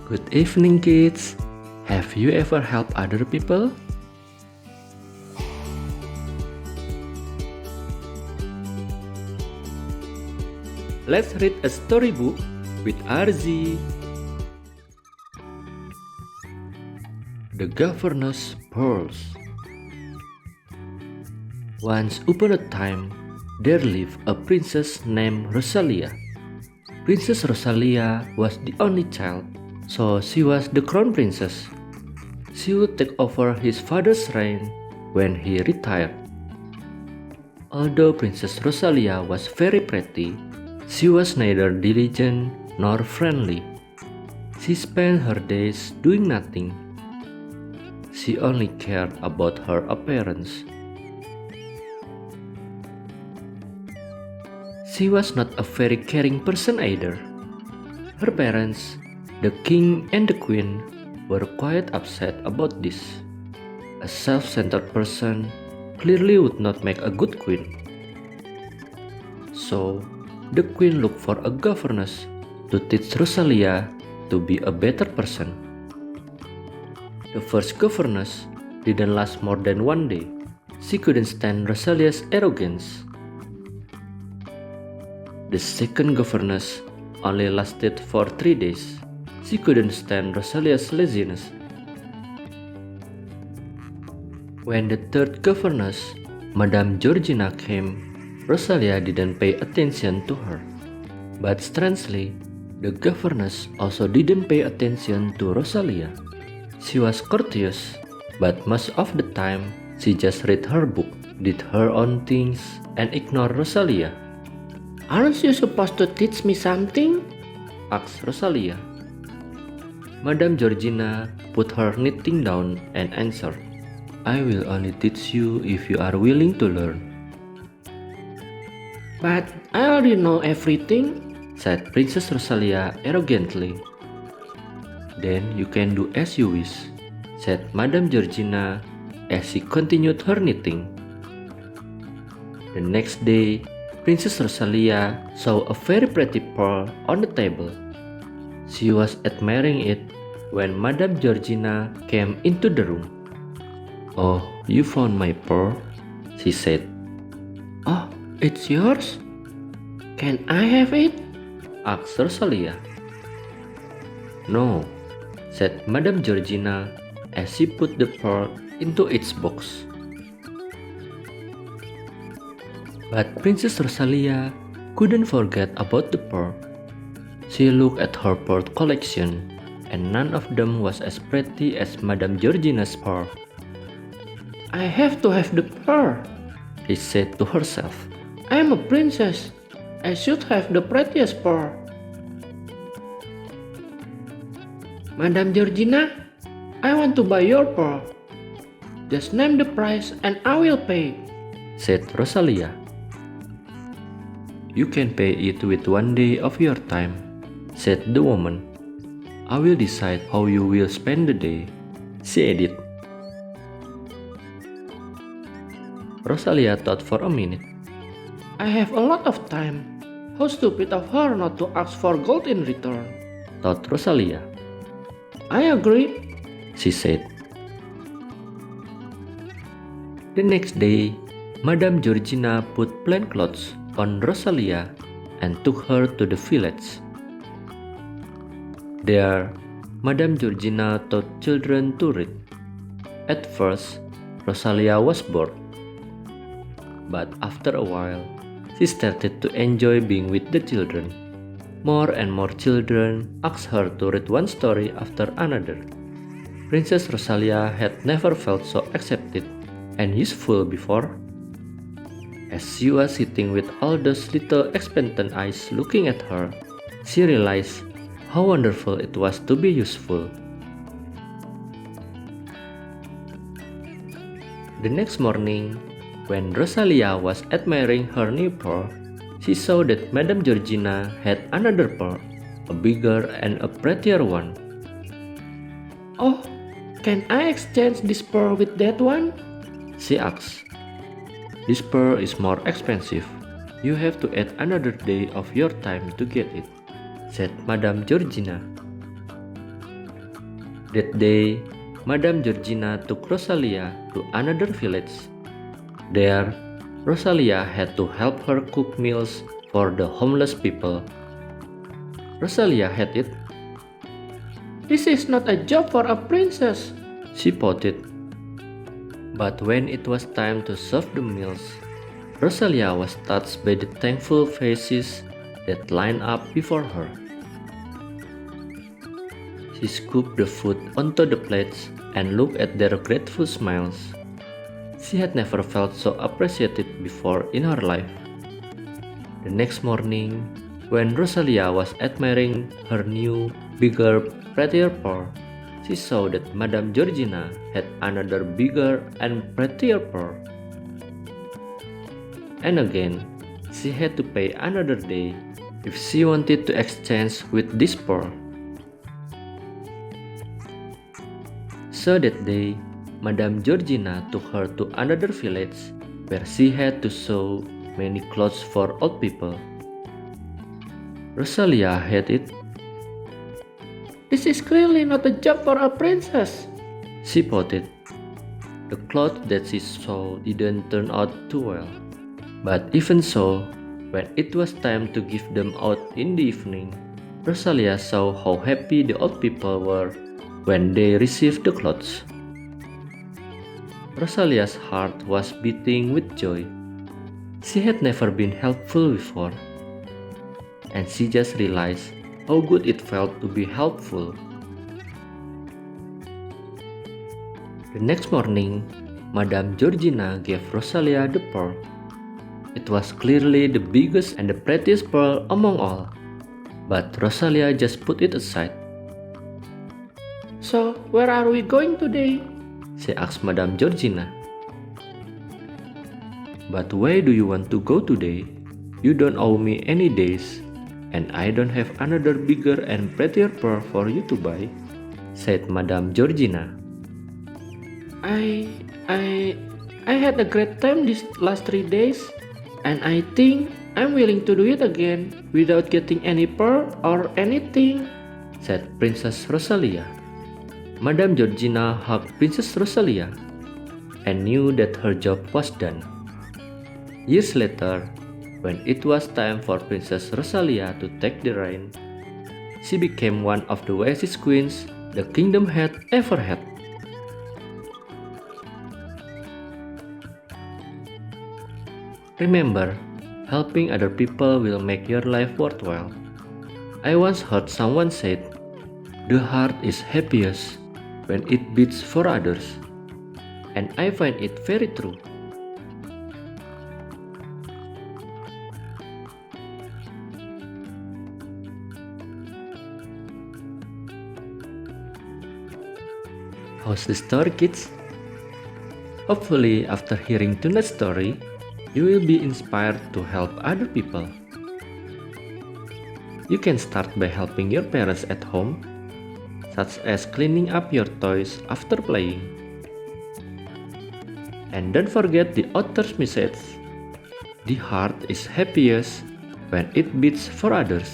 Good evening, kids. Have you ever helped other people? Let's read a storybook with RZ. The Governess Pearls. Once upon a time, there lived a princess named Rosalia. Princess Rosalia was the only child, so she was the crown princess. She would take over his father's reign when he retired. Although Princess Rosalia was very pretty, she was neither diligent nor friendly. She spent her days doing nothing. She only cared about her appearance. She was not a very caring person either. Her parents, the king and the queen, were quite upset about this. A self-centered person clearly would not make a good queen. So, the queen looked for a governess to teach Rosalia to be a better person. The first governess didn't last more than one day. She couldn't stand Rosalia's arrogance. The second governess only lasted for 3 days. She couldn't stand Rosalia's laziness. When the third governess, Madame Georgina, came, Rosalia didn't pay attention to her. But strangely, the governess also didn't pay attention to Rosalia. She was courteous, but most of the time she just read her book, did her own things, and ignored Rosalia. "Aren't you supposed to teach me something?" asked Rosalia. Madame Georgina put her knitting down and answered, "I will only teach you if you are willing to learn." "But I already know everything," said Princess Rosalia arrogantly. "Then you can do as you wish," said Madame Georgina as she continued her knitting. The next day, Princess Rosalia saw a very pretty pearl on the table. She was admiring it when Madame Georgina came into the room. "Oh, you found my pearl," she said. "Oh, it's yours? Can I have it?" asked Rosalia. "No," said Madame Georgina as she put the pearl into its box. But Princess Rosalia couldn't forget about the pearl. She looked at her pearl collection, and none of them was as pretty as Madame Georgina's pearl. "I have to have the pearl," she said to herself. "I am a princess. I should have the prettiest pearl." "Madame Georgina, I want to buy your pearl. Just name the price and I will pay," said Rosalia. "You can pay it with 1 day of your time," said the woman. "I will decide how you will spend the day," she added. Rosalia thought for a minute. "I have a lot of time. How stupid of her not to ask for gold in return," thought Rosalia. "I agree," she said. The next day, Madame Georgina put plain clothes on Rosalia and took her to the village. There, Madame Georgina taught children to read. At first, Rosalia was bored. But after a while, she started to enjoy being with the children. More and more children asked her to read one story after another. Princess Rosalia had never felt so accepted and useful before. As she was sitting with all those little expectant eyes looking at her, she realized how wonderful it was to be useful. The next morning, when Rosalia was admiring her new pearl, she saw that Madame Georgina had another pearl, a bigger and a prettier one. "Oh, can I exchange this pearl with that one?" she asked. "This pearl is more expensive. You have to add another day of your time to get it," said Madame Georgina. That day, Madame Georgina took Rosalia to another village. There, Rosalia had to help her cook meals for the homeless people. Rosalia hated it. This is not a job for a princess, She pouted. But when it was time to serve the meals, Rosalia was touched by the thankful faces that lined up before her. She scooped the food onto the plates and looked at their grateful smiles. She had never felt so appreciated before in her life. The next morning, when Rosalia was admiring her new, bigger, prettier pearl, she saw that Madame Georgina had another bigger and prettier pearl. And again, she had to pay another day if she wanted to exchange with this pearl. So that day, Madame Georgina took her to another village where she had to sew many clothes for old people. Rosalia hated it. This is clearly not a job for a princess. She pouted. The clothes that she sewed didn't turn out too well. But even so, when it was time to give them out in the evening, Rosalia saw how happy the old people were when they received the clothes. Rosalia's heart was beating with joy. She had never been helpful before, and she just realized how good it felt to be helpful. The next morning, Madame Georgina gave Rosalia the pearl. It was clearly the biggest and the prettiest pearl among all, but Rosalia just put it aside. So, where are we going today? She asked Madame Georgina. But why do you want to go today? You don't owe me any days, and I don't have another bigger and prettier pearl for you to buy, said Madame Georgina. I had a great time these last 3 days, and I think I'm willing to do it again without getting any pearl or anything, said Princess Rosalia. Madame Georgina hugged Princess Rosalia and knew that her job was done. Years later, when it was time for Princess Rosalia to take the reign, she became one of the wisest queens the kingdom had ever had. Remember, helping other people will make your life worthwhile. I once heard someone say, "The heart is happiest when it beats for others," and I find it very true. How's the story, kids? Hopefully, after hearing tonight's story, you will be inspired to help other people. You can start by helping your parents at home, such as cleaning up your toys after playing. And don't forget the author's message: the heart is happiest when it beats for others.